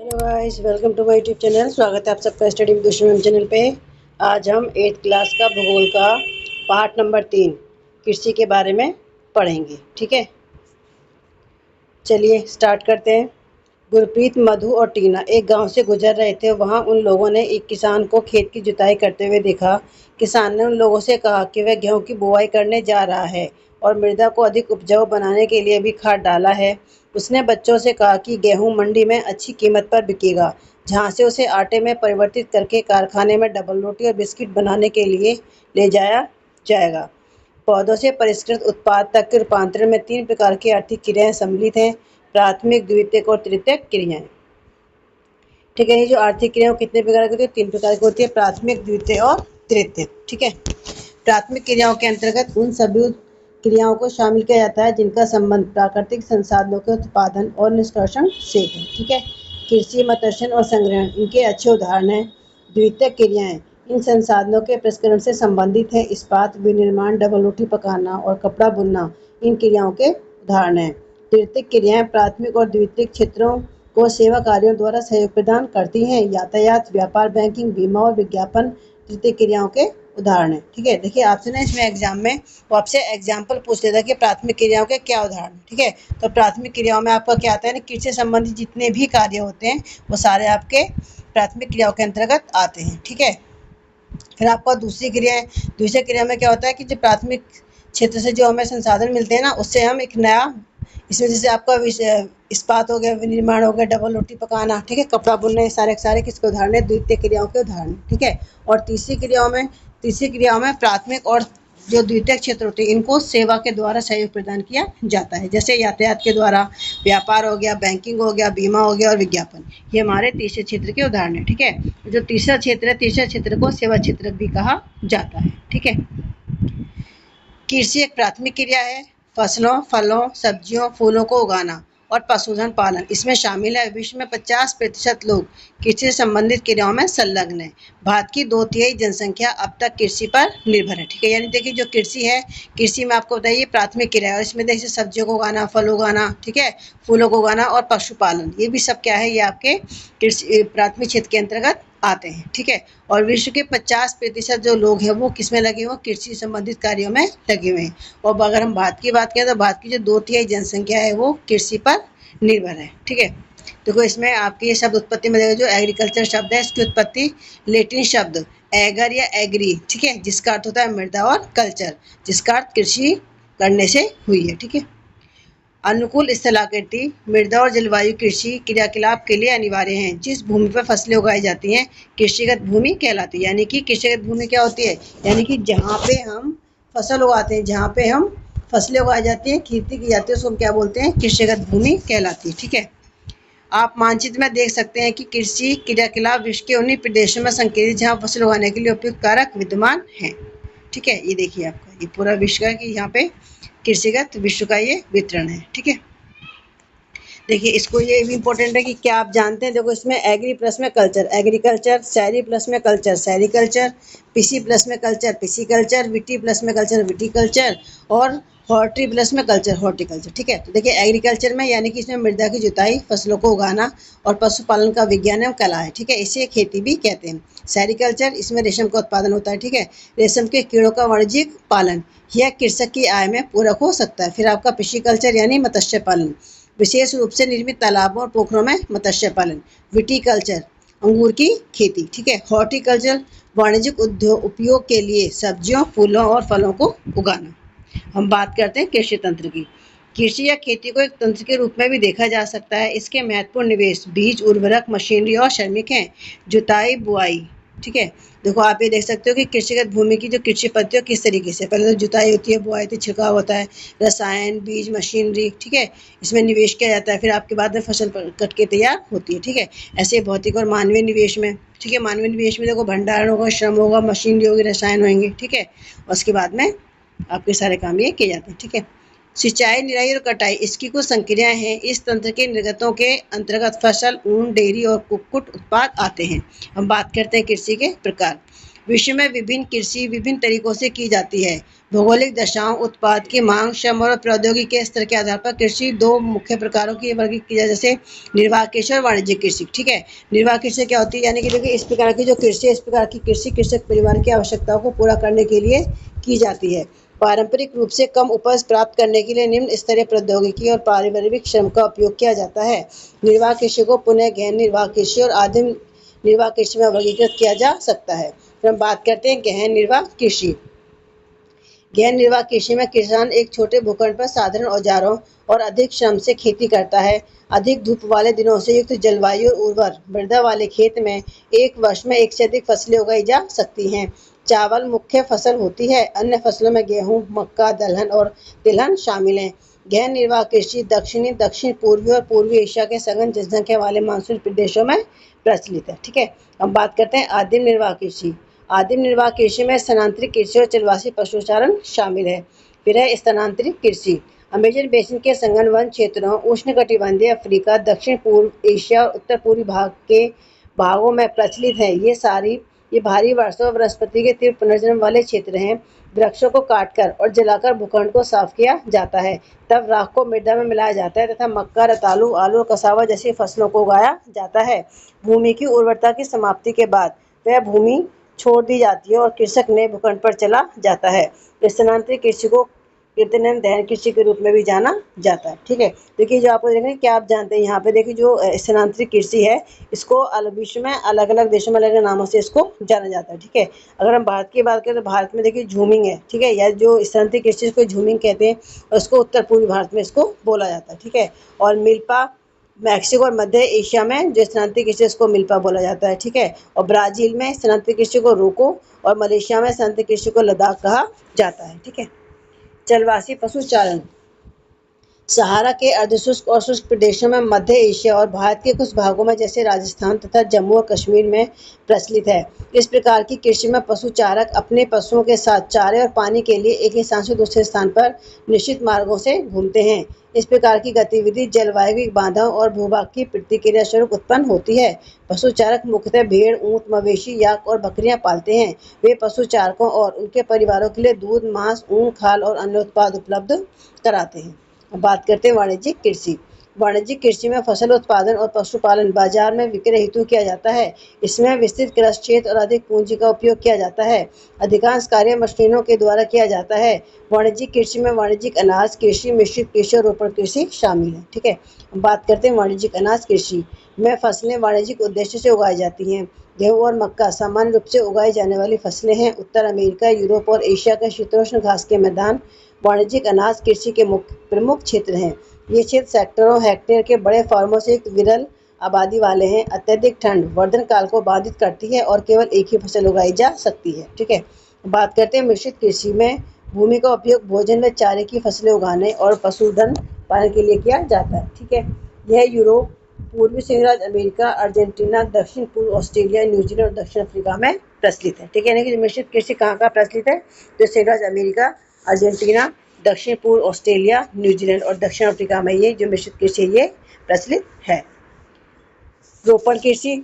Hello guys, welcome to my YouTube channel. स्वागत है आप सबका study with Usha ma'am channel पे। आज हम 8th क्लास का भूगोल का पार्ट नंबर 3 कृषि के बारे में पढ़ेंगे। ठीक है, चलिए स्टार्ट करते हैं। गुरप्रीत, मधु और टीना एक गांव से गुजर रहे थे। वहां उन लोगों ने एक किसान को खेत की जुताई करते हुए देखा। किसान ने उन लोगों से कहा कि वह गेहूं की बुवाई करने जा रहा है और मृदा को अधिक उपजाऊ बनाने के लिए भी खाद डाला है। उसने बच्चों से कहा कि गेहूं मंडी में अच्छी कीमत पर बिकेगा, जहां से उसे आटे में परिवर्तित करके कारखाने में डबल रोटी और बिस्किट बनाने के लिए ले जाया जाएगा। पौधों से परिष्कृत उत्पाद तक के रूपांतरण में 3 प्रकार की आर्थिक क्रियाएं सम्मिलित हैं: प्राथमिक, द्वितीयक और तृतीयक क्रियाएं। ठीक है, ये जो आर्थिक क्रियाएं कितने प्रकार की होती है? 3 प्रकार की होती है: प्राथमिक, द्वितीय और तृतीयक। ठीक है, प्राथमिक क्रियाओं के अंतर्गत उन सभी क्रियाओं को शामिल किया जाता है जिनका संबंध प्राकृतिक संसाधनों के उत्पादन और निष्कर्षण से है। ठीक है, कृषि, मत्स्य और संग्रहण इनके अच्छे उदाहरण हैं। द्वितीयक क्रियाएं इन संसाधनों के प्रसंस्करण से संबंधित है। इस्पात, विनिर्माण, डबल रोटी पकाना और कपड़ा बुनना इन क्रियाओं के उदाहरण हैं। तृतीयक क्रियाएं प्राथमिक और द्वितीयक क्षेत्रों को सेवा कार्यों द्वारा सहयोग प्रदान करती हैं। यातायात, व्यापार, बैंकिंग, बीमा और विज्ञापन तृतीयक क्रियाओं के उदाहरण है। ठीक है, देखिए आपसे ना इसमें एग्जाम में वो आपसे एग्जाम्पल पूछ लेता है कि प्राथमिक क्रियाओं के क्या उदाहरण। ठीक है, तो प्राथमिक क्रियाओं में आपका क्या आता है ना, कृषि से संबंधित जितने भी कार्य होते हैं वो सारे आपके प्राथमिक क्रियाओं के अंतर्गत आते हैं। ठीक है, फिर आपका दूसरी क्रिया है। दूसरी क्रिया में क्या होता है कि जो प्राथमिक क्षेत्र से जो हमें संसाधन मिलते हैं ना, उससे हम एक नया, इसमें जैसे आपका इस्पात हो गया, विनिर्माण हो गया, डबल रोटी पकाना, ठीक है, कपड़ा बुनना, ये सारे सारे किसके उदाहरण है? द्वितीय क्रियाओं के उदाहरण। ठीक है, और तीसरी क्रियाओं में प्राथमिक और जो द्वितीय क्षेत्र होते हैं इनको सेवा के द्वारा सहयोग प्रदान किया जाता है। जैसे यातायात के द्वारा, व्यापार हो गया, बैंकिंग हो गया, बीमा हो गया और विज्ञापन, ये हमारे तीसरे क्षेत्र के उदाहरण है। ठीक है, जो तीसरा क्षेत्र है, तीसरे क्षेत्र को सेवा क्षेत्र भी कहा जाता है। ठीक है, कृषि एक प्राथमिक क्रिया है। फसलों, फलों, सब्जियों, फूलों को उगाना और पशुधन पालन इसमें शामिल है। विश्व में 50% लोग कृषि से संबंधित क्रियाओं में संलग्न है। भारत की 2/3 जनसंख्या अब तक कृषि पर निर्भर है। ठीक है, यानी देखिए जो कृषि है, कृषि में आपको बताइए प्राथमिक क्रिया है और इसमें देखिए सब्जियों को उगाना, फल उगाना, ठीक है, फूलों को उगाना और पशुपालन, ये भी सब क्या है? ये आपके कृषि प्राथमिक क्षेत्र के अंतर्गत आते हैं। ठीक है, और विश्व के 50% जो लोग हैं वो किसमें लगे हुए? कृषि संबंधित कार्यों में लगे हुए हैं। और अगर हम भारत की बात करें तो भारत की जो 2/3 जनसंख्या है वो कृषि पर निर्भर है। ठीक है, देखो इसमें आपकी ये शब्द उत्पत्ति में जो एग्रीकल्चर शब्द है, इसकी उत्पत्ति लेटिन शब्द एगर या एग्री, ठीक है, जिसका अर्थ होता है मृदा, और कल्चर जिसका अर्थ कृषि करने से हुई है। ठीक है, अनुकूल स्थलाकृति, मृदा और जलवायु कृषि क्रियाकलाप के लिए अनिवार्य हैं। जिस भूमि पर फसलें उगाई जाती हैं कृषिगत भूमि कहलाती है। यानी कि कृषिगत भूमि क्या होती है? यानी कि जहाँ पे हम फसल उगाते हैं, जहाँ पे हम फसलें उगाई जाती हैं, खेती की जाती है, उसको हम क्या बोलते हैं? कृषिगत भूमि कहलाती है। ठीक है, आप मानचित्र में देख सकते हैं कि कृषि क्रियाकलाप विश्व के उन्हीं प्रदेशों में संकेतित जहाँ फसल उगाने के लिए उपयुक्त कारक विद्यमान हैं। ठीक है, ये देखिए आपका ये पूरा विश्व का कि यहाँ पे कृषिगत विश्व का ये वितरण है। ठीक है, देखिए इसको ये भी इम्पोर्टेंट है कि क्या आप जानते हैं? देखो इसमें एग्री प्लस में कल्चर एग्रीकल्चर, शहरी प्लस में कल्चर शहरीकल्चर, पीसी प्लस में कल्चर पिसीकल्चर, विटी प्लस में कल्चर विटीकल्चर और हॉर्टी प्लस में कल्चर हॉर्टिकल्चर। ठीक है, तो देखिए एग्रीकल्चर में यानी कि इसमें मृदा की जुताई, फसलों को उगाना और पशुपालन का विज्ञान एवं कला है। ठीक है, इसे खेती भी कहते हैं। शहरीकल्चर, इसमें रेशम का उत्पादन होता है। ठीक है, रेशम के कीड़ों का वाणिज्यिक पालन, यह कृषक की आय में पूरक हो सकता है। फिर आपका पिसीकल्चर यानी मत्स्य पालन, विशेष रूप से निर्मित तालाबों और पोखरों में मत्स्य पालन। विटीकल्चर, अंगूर की खेती। ठीक है, हॉर्टिकल्चर, वाणिज्यिक उद्योग उपयोग के लिए सब्जियों, फूलों और फलों को उगाना। हम बात करते हैं कृषि तंत्र की। कृषि या खेती को एक तंत्र के रूप में भी देखा जा सकता है। इसके महत्वपूर्ण निवेश बीज, उर्वरक, मशीनरी और श्रमिक हैं। जुताई, बुआई। ठीक है, देखो आप ये देख सकते हो कि कृषिगत भूमि की जो कृषि पद्धति किस तरीके से, पहले तो जुताई होती है, बुआई होती है, छिड़काव होता है, रसायन, बीज, मशीनरी, ठीक है, इसमें निवेश किया जाता है। फिर आपके बाद में फसल कट के तैयार होती है। ठीक है, ऐसे भौतिक और मानवीय निवेश में, ठीक है, मानवीय निवेश में देखो भंडारण होगा, श्रम होगा, मशीनरी होगी, रसायन होंगे। ठीक है, उसके बाद में आपके सारे काम ये किए जाते हैं। ठीक है, सिंचाई, निराई और कटाई इसकी कुछ संक्रियाएं हैं। इस तंत्र के निर्गतों के अंतर्गत फसल, ऊन, डेयरी और कुक्कुट उत्पाद आते हैं। हम बात करते हैं कृषि के प्रकार। विश्व में विभिन्न कृषि विभिन्न तरीकों से की जाती है। भौगोलिक दशाओं, उत्पाद की मांग, श्रम और प्रौद्योगिकी के स्तर के आधार पर कृषि दो मुख्य प्रकारों की वर्गीकृत की जाए, जैसे निर्वाह कृषि और वाणिज्यिक कृषि। ठीक है, निर्वाह कृषि क्या होती है, यानी कि देखिए इस प्रकार की जो कृषि, इस प्रकार की कृषि कृषक परिवार की आवश्यकताओं को पूरा करने के लिए की जाती है। पारंपरिक रूप से कम उपज प्राप्त करने के लिए निम्न स्तरीय प्रौद्योगिकी और पारिवारिक श्रम का उपयोग किया जाता है। निर्वाह कृषि को पुनः गहन निर्वाह कृषि और आदिम निर्वाह कृषि में वर्गीकृत किया जा सकता है। फिर हम बात करते हैं गहन निर्वाह कृषि। गहन निर्वाह कृषि में किसान एक छोटे भूखंड पर साधारण औजारों और अधिक श्रम से खेती करता है। अधिक धूप वाले दिनों से युक्त जलवायु और उर्वर मृदा वाले खेत में एक वर्ष में एक से अधिक फसलें उगाई जा सकती हैं। चावल मुख्य फसल होती है, अन्य फसलों में गेहूं, मक्का, दलहन और तिलहन शामिल हैं। गहन निर्वाह कृषि दक्षिणी, दक्षिण पूर्वी और पूर्वी एशिया के सघन जनसंख्या वाले मानसून प्रदेशों में प्रचलित है। ठीक है, अब बात करते हैं आदिम निर्वाह कृषि। आदिम निर्वाह कृषि में स्थानांतरित कृषि और चलवासी पशुचारण शामिल है। फिर है स्थानांतरित कृषि। अमेजन बेसिन के सघन वन क्षेत्रों, उष्णकटिबंधीय अफ्रीका, दक्षिण पूर्व एशिया और उत्तर पूर्वी भागों में प्रचलित है। ये भारी वर्षा और वनस्पति के तीव्र पुनर्जन्म वाले क्षेत्र हैं। वृक्षों को काटकर और जलाकर भूखंड को साफ किया जाता है, तब राख को मृदा में मिलाया जाता है तथा मक्का, रतालू, आलू और कसावा जैसी फसलों को उगाया जाता है। भूमि की उर्वरता की समाप्ति के बाद वह भूमि छोड़ दी जाती है और कृषक नए भूखंड पर चला जाता है। स्थानांतरित कृषि को कृत्रिम दहन कृषि के रूप में भी जाना जाता है। ठीक है, देखिए जो आपको देखें, क्या आप जानते हैं, यहाँ पे देखिए जो स्थानांतरित कृषि है, इसको विश्व में अलग अलग देशों में अलग अलग नामों से इसको जाना जाता है। ठीक है, अगर हम भारत की बात करें तो भारत में देखिए झूमिंग है। ठीक है, या जो स्थानांतरित कृषि को झूमिंग कहते हैं, और इसको उत्तर पूर्वी भारत में इसको बोला जाता है। ठीक है, और मिल्पा मैक्सिको और मध्य एशिया में जो स्थानांतरित कृषि इसको मिल्पा बोला जाता है। ठीक है, और ब्राजील में स्थानांतरित कृषि को रोको और मलेशिया में स्थानांतरित कृषि को लद्दाख कहा जाता है। ठीक है, चलवासी पशुचारण। सहारा के अर्धशुष्क और शुष्क प्रदेशों में, मध्य एशिया और भारत के कुछ भागों में जैसे राजस्थान तथा जम्मू और कश्मीर में प्रचलित है। इस प्रकार की कृषि में पशुचारक अपने पशुओं के साथ चारे और पानी के लिए एक स्थान से दूसरे स्थान पर निश्चित मार्गों से घूमते हैं। इस प्रकार की गतिविधि जलवायु बाधाओं और भूभाग की प्रतिक्रिया स्वरूप उत्पन्न होती है। पशुचारक मुख्यतः भेड़, ऊंट, मवेशी, याक और बकरियां पालते हैं। वे पशुचारकों और उनके परिवारों के लिए दूध, मांस, ऊन, खाल और अन्य उत्पाद उपलब्ध कराते हैं। बात करते हैं वाणिज्यिक कृषि। वाणिज्यिक कृषि में फसल उत्पादन और पशुपालन बाजार में विक्रय हेतु किया जाता है। इसमें विस्तृत कृषि क्षेत्र और अधिक पूंजी का उपयोग किया जाता है। अधिकांश कार्य मशीनों के द्वारा किया जाता है। वाणिज्यिक कृषि में वाणिज्यिक अनाज कृषि, मिश्रित कृषि और रोपण कृषि शामिल है। ठीक है, बात करते हैं वाणिज्यिक अनाज कृषि में फसलें वाणिज्यिक उद्देश्य से उगाई जाती हैं। गेहूं और मक्का सामान्य रूप से उगाई जाने वाली फसलें हैं। उत्तर अमेरिका, यूरोप और एशिया के शीतोष्ण घास के मैदान वाणिज्यिक अनाज कृषि के प्रमुख क्षेत्र हैं। ये क्षेत्र सैकड़ों हेक्टेयर के बड़े फार्मों से एक विरल आबादी वाले हैं। अत्यधिक ठंड वर्धन काल को बाधित करती है और केवल एक ही फसल उगाई जा सकती है। ठीक है, बात करते हैं मिश्रित कृषि में भूमि का उपयोग भोजन व चारे की फसलें उगाने और पशुधन पालन के लिए किया जाता है। ठीक है, यह यूरोप, पूर्वी संयुक्त अमेरिका, अर्जेंटीना, दक्षिण पूर्व ऑस्ट्रेलिया, न्यूजीलैंड और दक्षिण अफ्रीका में प्रचलित है। ठीक है, यानी कि मिश्रित कृषि कहाँ कहाँ प्रचलित है, तो संयुक्त अमेरिका, अर्जेंटीना, दक्षिण पूर्व ऑस्ट्रेलिया, न्यूजीलैंड और दक्षिण अफ्रीका में ये जो मिश्रित कृषि ये प्रचलित है। रोपण कृषि।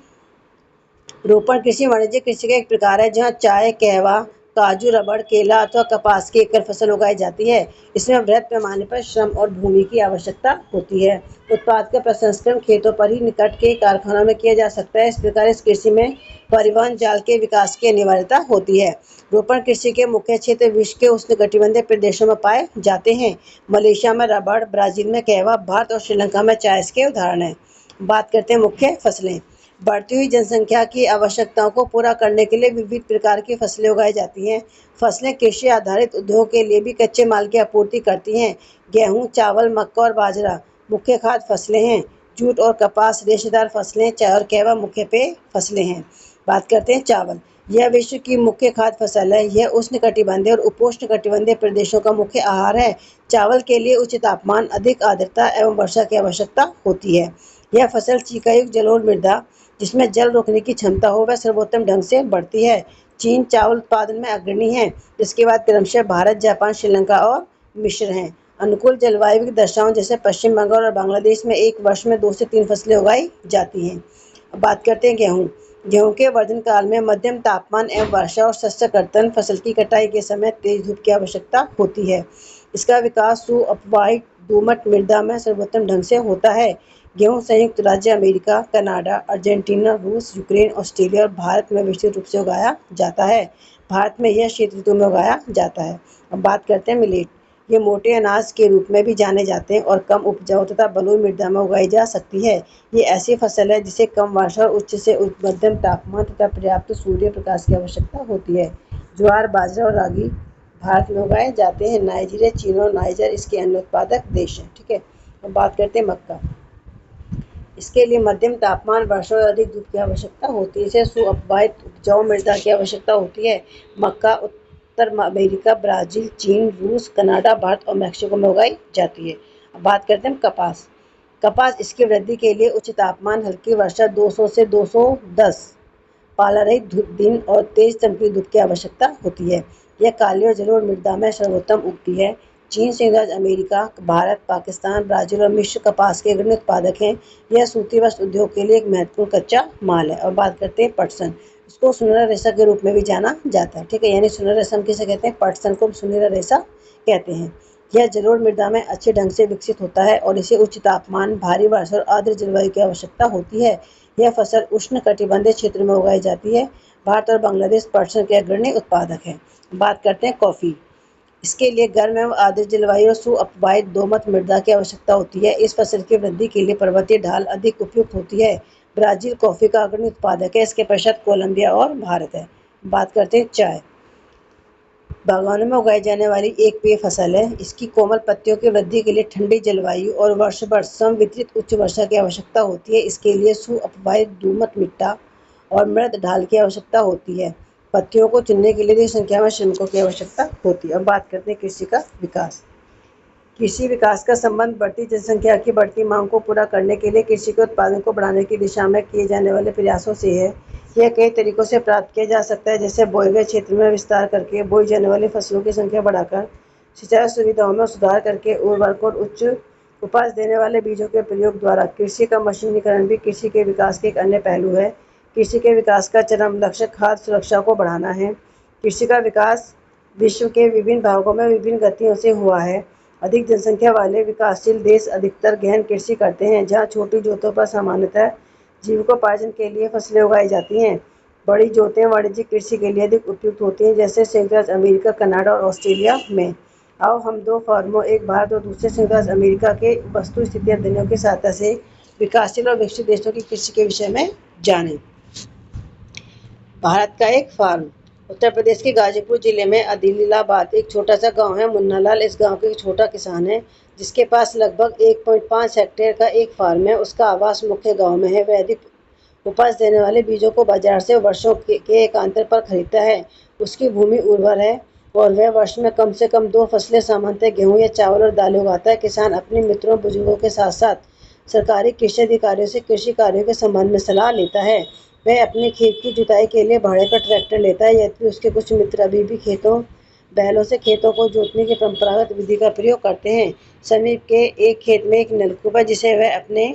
रोपण कृषि वाणिज्यिक कृषि का एक प्रकार है जहाँ चाय, कहवा, काजू, रबड़, केला अथवा कपास की एकल फसल उगाई जाती है। इसमें वृहद पैमाने पर श्रम और भूमि की आवश्यकता होती है। उत्पाद का प्रसंस्करण खेतों पर ही निकट के कारखानों में किया जा सकता है। इस प्रकार इस कृषि में परिवहन जाल के विकास की अनिवार्यता होती है। रोपण कृषि के मुख्य क्षेत्र विश्व के उष्णकटिबंधीय प्रदेशों में पाए जाते हैं। मलेशिया में रबड़, ब्राजील में कहवा, भारत और श्रीलंका में चाय इसके उदाहरण हैं। बात करते हैं मुख्य फसलें। बढ़ती हुई जनसंख्या की आवश्यकताओं को पूरा करने के लिए विविध प्रकार की फसलें उगाई जाती हैं। फसलें कृषि आधारित उद्योग के लिए भी कच्चे माल की आपूर्ति करती हैं। गेहूं, चावल, मक्का और बाजरा मुख्य खाद्य फसलें हैं। जूट और कपास रेशेदार फसलें, चाय और कहवा मुख्य पेय फसलें हैं। बात करते हैं चावल। यह विश्व की मुख्य खाद्य फसल है। यह उष्णकटिबंधीय और उपोष्णकटिबंधीय प्रदेशों का मुख्य आहार है। चावल के लिए उच्च तापमान, अधिक आर्द्रता एवं वर्षा की आवश्यकता होती है। यह फसल चिकायुक्त जलोढ़ मृदा जिसमें जल रोकने की क्षमता हो वह सर्वोत्तम ढंग से बढ़ती है। चीन चावल उत्पादन में अग्रणी है। इसके बाद क्रमशः भारत, जापान, श्रीलंका और मिस्र हैं। अनुकूल जलवायु की दशाओं जैसे पश्चिम बंगाल और बांग्लादेश में एक वर्ष में 2 से 3 फसलें उगाई जाती हैं। अब बात करते हैं गेहूँ। गेहूं के वर्धन काल में मध्यम तापमान एवं वर्षा और शस्य कर्तन, फसल की कटाई के समय तेज धूप की आवश्यकता होती है। इसका विकास सुअपवाहित दोमट मृदा में सर्वोत्तम ढंग से होता है। गेहूं संयुक्त राज्य अमेरिका, कनाडा, अर्जेंटीना, रूस, यूक्रेन, ऑस्ट्रेलिया और भारत में विस्तृत रूप से उगाया जाता है। भारत में यह शीत ऋतु में उगाया जाता है। अब बात करते हैं मिलेट। ये मोटे अनाज के रूप में भी जाने जाते हैं और कम उपजाऊ तथा बलुई मृदा में उगाई जा सकती है। ये ऐसी फसल है जिसे कम वर्षा और उच्च से मध्यम तापमान तथा पर्याप्त सूर्य प्रकाश की आवश्यकता होती है। ज्वार, बाजरा और रागी भारत में उगाए जाते हैं। नाइजीरिया, चीन और नाइजर इसके अन्य उत्पादक देश हैं। ठीक है, अब बात करते हैं मक्का। इसके लिए मध्यम तापमान, वर्षा और अधिक धूप की आवश्यकता होती है। इसे सुअपवाहित उपजाऊ मृदा की आवश्यकता होती है। मक्का उत्तर अमेरिका, ब्राजील, चीन, रूस, कनाडा, भारत और मैक्सिको में उगाई जाती है। अब बात करते हैं कपास। कपास इसकी वृद्धि के लिए उच्च तापमान, हल्की वर्षा, 200 से 210 पाला रहित दिन और तेज चमकीली धूप की आवश्यकता होती है। यह काली और जलोढ़ मृदा में सर्वोत्तम उगती है। चीन, संयुक्त राज्य अमेरिका, भारत, पाकिस्तान, ब्राजील और मिस्र कपास के अग्रणी उत्पादक हैं। यह सूती वस्त्र उद्योग के लिए एक महत्वपूर्ण कच्चा माल है। और बात करते हैं पटसन। इसको सुनहरा रेशा के रूप में भी जाना जाता है। ठीक है, यानी सुनहरा रेशम किसे कहते हैं? पटसन को सुनहरा रेशा कहते हैं। यह जलोढ़ मृदा में अच्छे ढंग से विकसित होता है और इसे उच्च तापमान, भारी वर्षा और आर्द्र जलवायु की आवश्यकता होती है। यह फसल उष्ण कटिबंधीय क्षेत्र में उगाई जाती है। भारत और बांग्लादेश पटसन के अग्रणी उत्पादक हैं। बात करते हैं कॉफ़ी। इसके लिए गर्म एवं आर्द्र जलवायु और सुअपवाहित दोमट मृदा की आवश्यकता होती है। इस फसल की वृद्धि के लिए पर्वतीय ढाल अधिक उपयुक्त होती है। ब्राजील कॉफ़ी का अग्रणी उत्पादक है। इसके पश्चात कोलंबिया और भारत है। बात करते हैं चाय। बागानों में उगाई जाने वाली एक पेय फसल है। इसकी कोमल पत्तियों की वृद्धि के लिए ठंडी जलवायु और वर्ष भर समवितरित उच्च वर्षा की आवश्यकता होती है। इसके लिए सुअपवाहित दोमट मिट्टी और मृद ढाल की आवश्यकता होती है। पत्तियों को चुनने के लिए अधिक संख्या में श्रमिकों की आवश्यकता होती है। अब बात करते हैं कृषि का विकास। कृषि विकास का संबंध बढ़ती जनसंख्या की बढ़ती मांग को पूरा करने के लिए कृषि के उत्पादन को बढ़ाने की दिशा में किए जाने वाले प्रयासों से है। यह कई तरीकों से प्राप्त किया जा सकता है, जैसे बोए गए क्षेत्र में विस्तार करके, बोई जाने वाली फसलों की संख्या बढ़ाकर, सिंचाई सुविधाओं में सुधार करके, उर्वरक और उच्च उपज देने वाले बीजों के प्रयोग द्वारा। कृषि का मशीनीकरण भी कृषि के विकास के एक अन्य पहलू है। कृषि के विकास का चरम लक्ष्य खाद्य सुरक्षा को बढ़ाना है। कृषि का विकास विश्व के विभिन्न भागों में विभिन्न गतियों से हुआ है। अधिक जनसंख्या वाले विकासशील देश अधिकतर गहन कृषि करते हैं, जहाँ छोटी जोतों पर सामान्यतः जीविकोपार्जन के लिए फसलें उगाई जाती हैं। बड़ी जोतें वाणिज्यिक कृषि के लिए अधिक उपयुक्त होती हैं, जैसे संयुक्त राज्य अमेरिका, कनाडा और ऑस्ट्रेलिया में। आओ हम दो फर्मों, एक भारत और दूसरे संयुक्त राज्य अमेरिका के वस्तु स्थिति अध्ययनों की सहायता से विकासशील और विकसित देशों की कृषि के विषय में जानें। भारत का एक फार्म। उत्तर प्रदेश के गाजीपुर जिले में आदिलाबाद एक छोटा सा गांव है। मुन्ना लाल इस गांव के एक छोटा किसान है, जिसके पास लगभग 1.5 हेक्टेयर का एक फार्म है। उसका आवास मुख्य गांव में है। वह अधिक उपज देने वाले बीजों को बाजार से वर्षों के एकांतर पर खरीदता है। उसकी भूमि उर्वर है और वह वर्ष में कम से कम 2 फसलें, सामान्यतः गेहूं या चावल और दालें उगाता है। किसान अपने मित्रों, बुजुर्गों के साथ साथ सरकारी कृषि अधिकारियों से कृषि कार्यों के संबंध में सलाह लेता है। वह अपने खेत की जुताई के लिए भाड़े पर ट्रैक्टर लेता है। यद्यपि उसके कुछ मित्र अभी भी बैलों से खेतों को जोतने की परंपरागत विधि का प्रयोग करते हैं। समीप के एक खेत में एक नलकूप है, जिसे वह अपने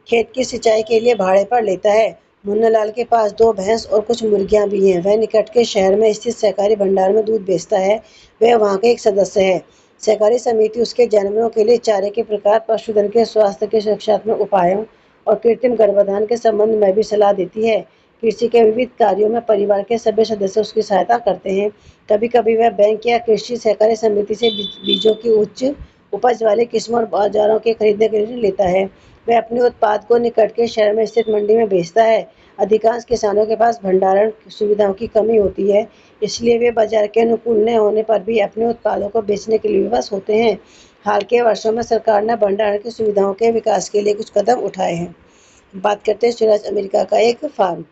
खेत की सिंचाई के लिए भाड़े पर लेता है। मुन्ना लाल के पास 2 भैंस और कुछ मुर्गियां भी हैं। वह निकट के शहर में स्थित सहकारी भंडार में दूध बेचता है। वह वहां का एक सदस्य है। सहकारी समिति उसके जानवरों के लिए चारे के प्रकार, पशुधन के स्वास्थ्य के सुरक्षात्मक उपायों और कृत्रिम गर्भाधान के संबंध में भी सलाह देती है। कृषि के विविध कार्यों में परिवार के सभी सदस्य उसकी सहायता करते हैं। कभी कभी वह बैंक या कृषि सहकारी समिति से बीजों की उच्च उपज वाली किस्मों और बाजारों के खरीदने के लिए लेता है। वह अपने उत्पाद को निकट के शहर में स्थित मंडी में बेचता है। अधिकांश किसानों के पास भंडारण सुविधाओं की कमी होती है, इसलिए वे बाजार के अनुकूल न होने पर भी अपने उत्पादों को बेचने के लिए विवश होते हैं। हाल के वर्षों में सरकार ने भंडारण की सुविधाओं के विकास के लिए कुछ कदम उठाए हैं। बात करते हैं संयुक्त राज्य अमेरिका का एक फार्म।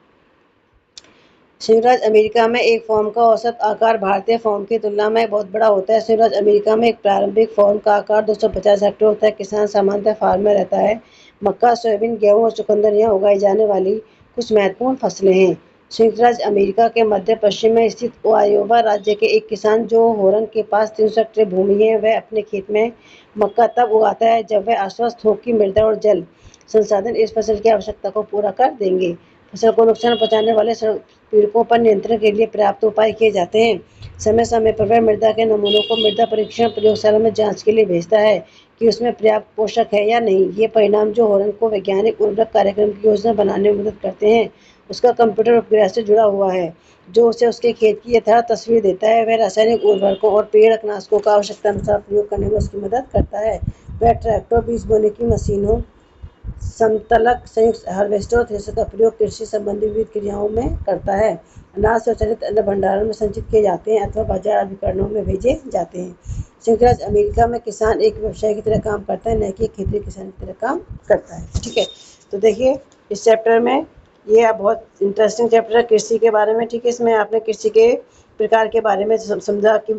संयुक्त राज्य अमेरिका में एक फॉर्म का औसत आकार भारतीय फॉर्म की तुलना में बहुत बड़ा होता है। संयुक्त राज्य अमेरिका में एक प्रारंभिक फॉर्म का आकार 250 हेक्टेयर होता है। किसान सामान्यतः फार्म में रहता है। मक्का, सोयाबीन, गेहूं और चुकंदर यहाँ उगाई जाने वाली कुछ महत्वपूर्ण फसलें हैं। संयुक्त राज्य अमेरिका के मध्य पश्चिम में स्थित आयोवा राज्य के एक किसान, जो होरन के पास 300 हेक्टेयर भूमि है, वह अपने खेत में मक्का तब उगाता है जब वह आश्वस्त हो कि मृदा और जल संसाधन इस फसल की आवश्यकता को पूरा कर देंगे। फसल को नुकसान पहुंचाने वाले पीड़कों पर नियंत्रण के लिए पर्याप्त उपाय किए जाते हैं। समय समय पर वह मृदा के नमूनों को मृदा परीक्षण प्रयोगशाला में जांच के लिए भेजता है कि उसमें पर्याप्त पोषक है या नहीं। ये परिणाम जो होरन को वैज्ञानिक उर्वरक कार्यक्रम की योजना बनाने में मदद करते हैं, उसका कंप्यूटर उपग्रह से जुड़ा हुआ है, जो उसे उसके खेत की यथार्थ तस्वीर देता है। वह रासायनिक उर्वरकों और पेड़नाशकों का आवश्यकता अनुसार प्रयोग करने में उसकी मदद करता है। वह ट्रैक्टर, बीज बोने की मशीनों, समतलक, संयुक्त हार्वेस्टर और थ्रेशर का प्रयोग कृषि संबंधी विविध क्रियाओं में करता है। अनाज स्वचालित अन्न भंडारण में संचित किए जाते हैं अथवा बाजार अभिकरणों में भेजे जाते हैं। संयुक्त राज्य अमेरिका में किसान एक व्यवसाय की तरह काम करता है, न कि खेती किसान की तरह काम करता है। ठीक है, तो देखिए इस चैप्टर में ये बहुत इंटरेस्टिंग चैप्टर है कृषि के बारे में। ठीक है, इसमें आपने कृषि के प्रकार के बारे में समझा कि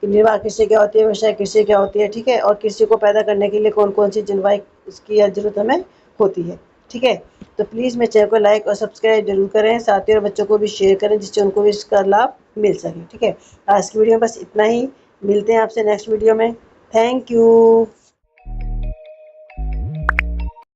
निर्वाह कृषि क्या होती है, व्यवसाय कृषि क्या होती है। ठीक है, और कृषि को पैदा करने के लिए कौन कौन सी जलवायु की जरूरत हमें होती है। ठीक है, तो प्लीज़ मेरे चैनल को लाइक और सब्सक्राइब जरूर करें, साथियों और बच्चों को भी शेयर करें जिससे उनको भी इसका लाभ मिल सके। ठीक है, आज की वीडियो में बस इतना ही। मिलते हैं आपसे नेक्स्ट वीडियो में। Thank you.